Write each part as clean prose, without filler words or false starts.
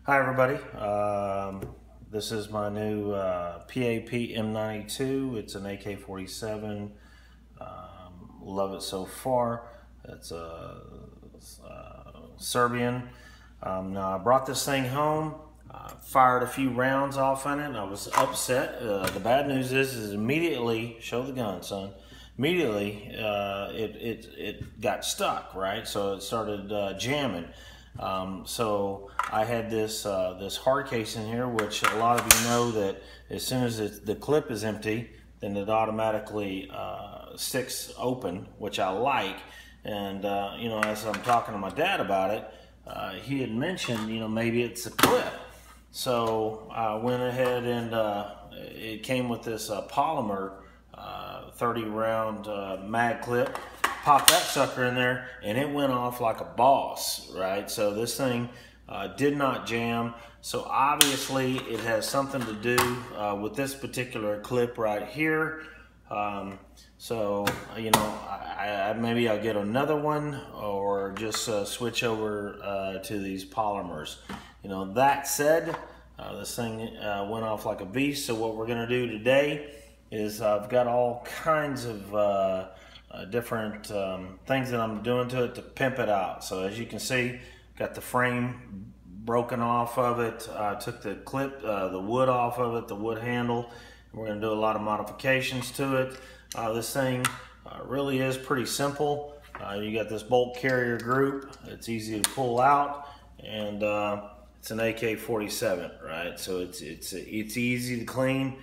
Hi everybody, this is my new Pap M92. It's an AK47. Love it so far. It's a Serbian. Now I brought this thing home, fired a few rounds off in it, and I was upset. The bad news is immediately, show the gun son, immediately it got stuck, right? So it started jamming. So I had this hard case in here, which a lot of you know that as soon as the clip is empty, then it automatically sticks open, which I like. And you know, as I'm talking to my dad about it, he had mentioned, you know, maybe it's a clip. So I went ahead and it came with this polymer 30 round mag clip. Popped that sucker in there and it went off like a boss, right? So this thing did not jam. So obviously it has something to do with this particular clip right here. So you know, maybe I'll get another one or just switch over to these polymers. You know, that said, this thing went off like a beast. So what we're gonna do today is I've got all kinds of different things that I'm doing to it to pimp it out. So as you can see, got the frame broken off of it. I took the clip, the wood off of it, the wood handle. We're going to do a lot of modifications to it. This thing really is pretty simple. You got this bolt carrier group. It's easy to pull out, and it's an AK-47, right? So it's easy to clean,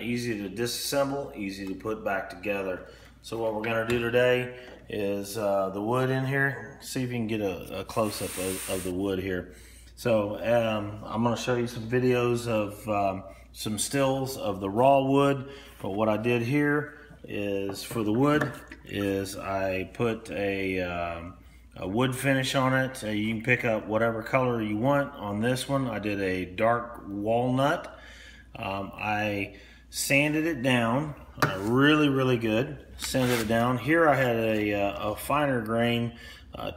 easy to disassemble, easy to put back together. So what we're going to do today is the wood in here. See if you can get a close-up of the wood here. So I'm going to show you some videos of some stills of the raw wood. But what I did here is for the wood is I put a wood finish on it. You can pick up whatever color you want on this one. I did a dark walnut. I sanded it down really good. Sanded it down. Here I had a finer grain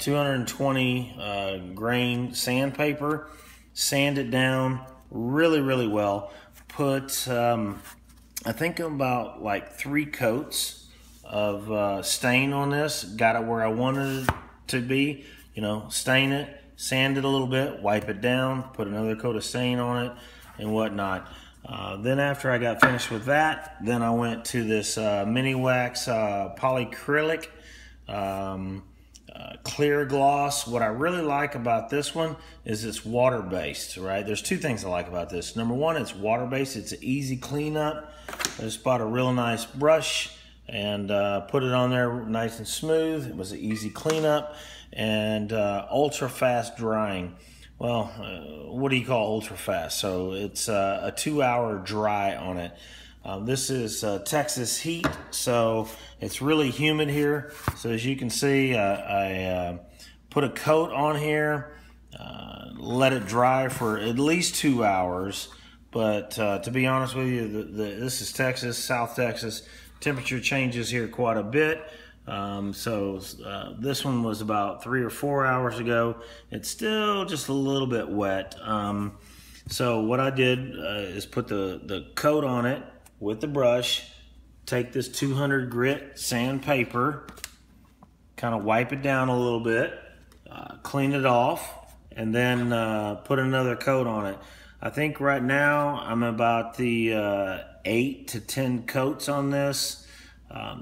220 grain sandpaper. Sand it down really well. Put I think about like 3 coats of stain on this. Got it where I wanted it to be. You know, stain it, sand it a little bit, wipe it down, put another coat of stain on it and whatnot. Then after I got finished with that, then I went to this mini wax polyacrylic clear gloss. What I really like about this one is it's water based, right? There's 2 things I like about this. Number 1, it's water based. It's an easy cleanup. I just bought a real nice brush and put it on there nice and smooth. It was an easy cleanup and ultra fast drying. Well, what do you call ultra fast? So it's a 2-hour dry on it. This is Texas heat, so it's really humid here. So as you can see, I put a coat on here, let it dry for at least 2 hours. But to be honest with you, this is Texas, South Texas. Temperature changes here quite a bit. So this one was about 3 or 4 hours ago. It's still just a little bit wet. So what I did is put the coat on it with the brush, take this 200 grit sandpaper, kind of wipe it down a little bit, clean it off, and then put another coat on it. I think right now I'm about the 8 to 10 coats on this.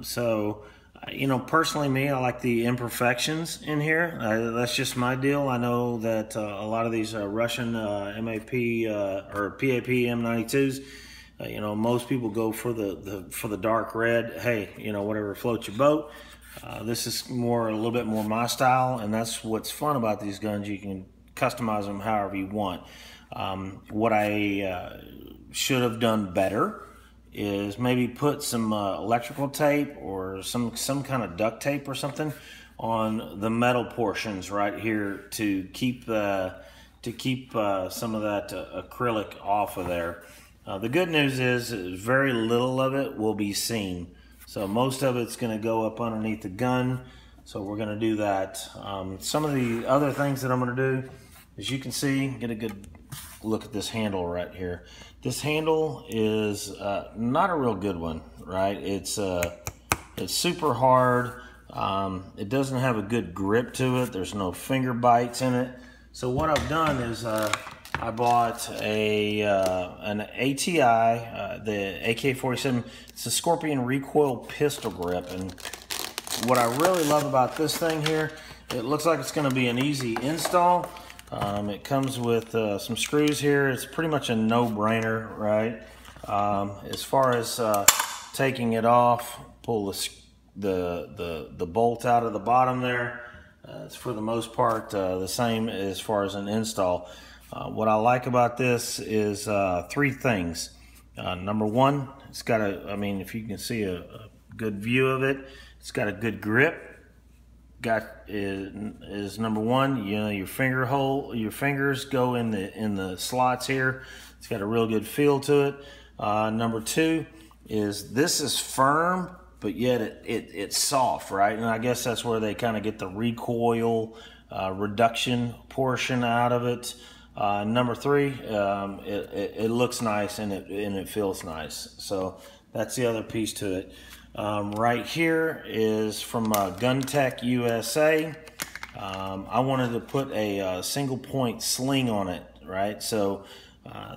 So you know, personally me, I like the imperfections in here. That's just my deal. I know that a lot of these Russian MAP or PAP M92s, you know, most people go for the dark red. Hey, you know, whatever floats your boat. This is a little bit more my style, and that's what's fun about these guns. You can customize them however you want. What I should have done better is maybe put some electrical tape or some kind of duct tape or something on the metal portions right here to keep some of that acrylic off of there. The good news is very little of it will be seen. So most of it's going to go up underneath the gun. So we're going to do that. Some of the other things that I'm going to do, as you can see, get a good look at this handle right here. This handle is not a real good one, right? It's super hard. It doesn't have a good grip to it. There's no finger bites in it. So what I've done is I bought an ATI, the AK47. It's a Scorpion recoil pistol grip, and what I really love about this thing here, it looks like it's going to be an easy install. It comes with some screws here. It's pretty much a no-brainer, right? As far as taking it off, pull the bolt out of the bottom there. It's for the most part the same as far as an install. What I like about this is three things. Number one, it's got a, I mean, if you can see a good view of it, it's got a good grip. Is number one, you know, your fingers go in the slots here. It's got a real good feel to it. Number two is this is firm, but yet it's soft, right? And I guess that's where they kind of get the recoil reduction portion out of it. Number three, it looks nice and it feels nice. So that's the other piece to it. Right here is from Gun Tech USA. I wanted to put a single point sling on it, right? So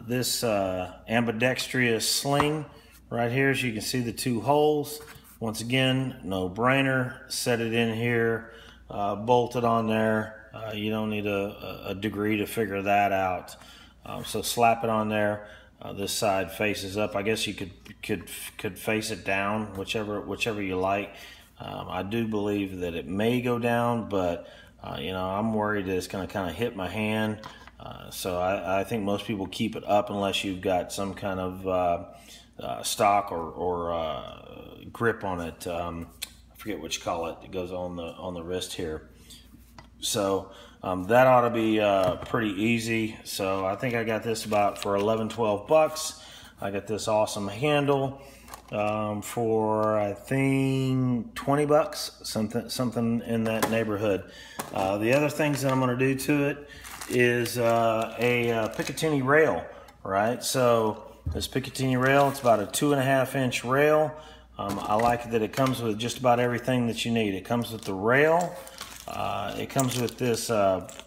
this ambidextrous sling right here, as you can see the two holes. Once again, no brainer. Set it in here, bolt it on there. You don't need a degree to figure that out. So slap it on there. This side faces up. I guess you could face it down, whichever you like. I do believe that it may go down, but you know, I'm worried that it's going to kind of hit my hand. So I think most people keep it up unless you've got some kind of stock or grip on it. I forget what you call it. It goes on the wrist here. So that ought to be pretty easy. So I think I got this about for 11-12 bucks. I got this awesome handle for I think 20 bucks, something in that neighborhood. The other things that I'm going to do to it is a Picatinny rail, right? So this Picatinny rail, it's about a 2.5-inch rail. I like that it comes with just about everything that you need. It comes with the rail. It comes with this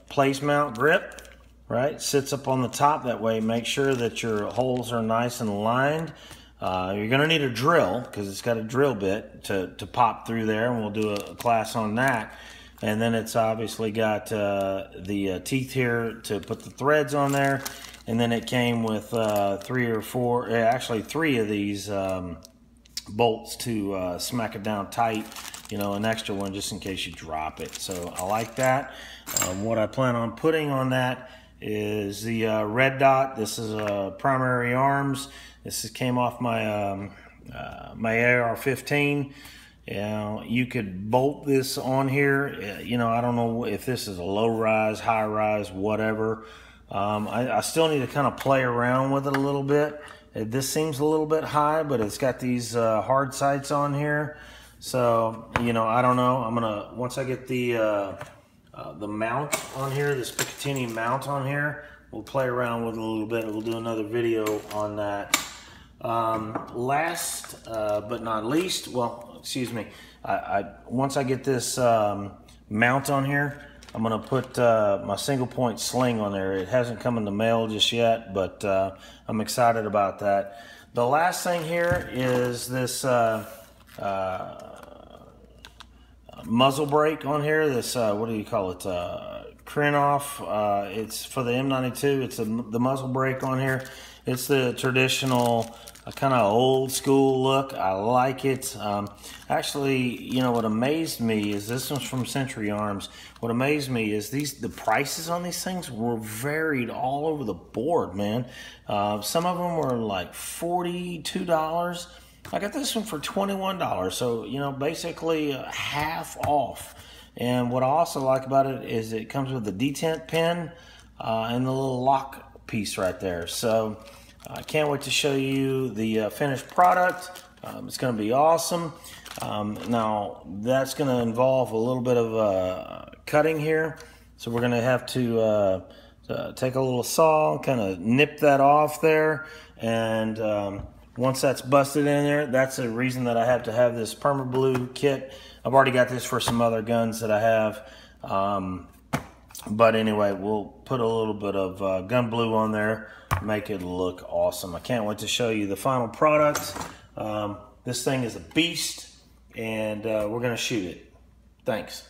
place mount grip, right? Sits up on the top. That way, make sure that your holes are nice and lined. You're going to need a drill because it's got a drill bit to pop through there, and we'll do a class on that. And then it's obviously got the teeth here to put the threads on there. And then it came with 3 or 4, actually 3 of these bolts to smack it down tight. You know, an extra one just in case you drop it. So I like that. What I plan on putting on that is the red dot. This is primary arms. This came off my my AR-15. You know, you could bolt this on here. You know, I don't know if this is a low rise, high rise, whatever. I still need to kind of play around with it a little bit. This seems a little bit high, but it's got these hard sights on here. So, you know, I don't know. I'm gonna, once I get the mount on here, this Picatinny mount on here, we'll play around with it a little bit. We'll do another video on that. Last but not least, well, excuse me, once I get this mount on here, I'm gonna put my single point sling on there. It hasn't come in the mail just yet, but I'm excited about that. The last thing here is this muzzle brake on here. This what do you call it? Krinoff. It's for the M92. It's the muzzle brake on here. It's the traditional kind of old school look. I like it. Actually, you know what amazed me is this one's from Century Arms. What amazed me is the prices on these things were varied all over the board, man. Some of them were like $42. I got this one for $21, so you know, basically half off. And what I also like about it is it comes with the detent pin and the little lock piece right there. So I can't wait to show you the finished product. It's going to be awesome. Now that's going to involve a little bit of cutting here, so we're going to have to take a little saw, kind of nip that off there, and once that's busted in there, that's the reason that I have to have this PermaBlue kit. I've already got this for some other guns that I have. But anyway, we'll put a little bit of gun blue on there, make it look awesome. I can't wait to show you the final product. This thing is a beast, and we're gonna shoot it. Thanks.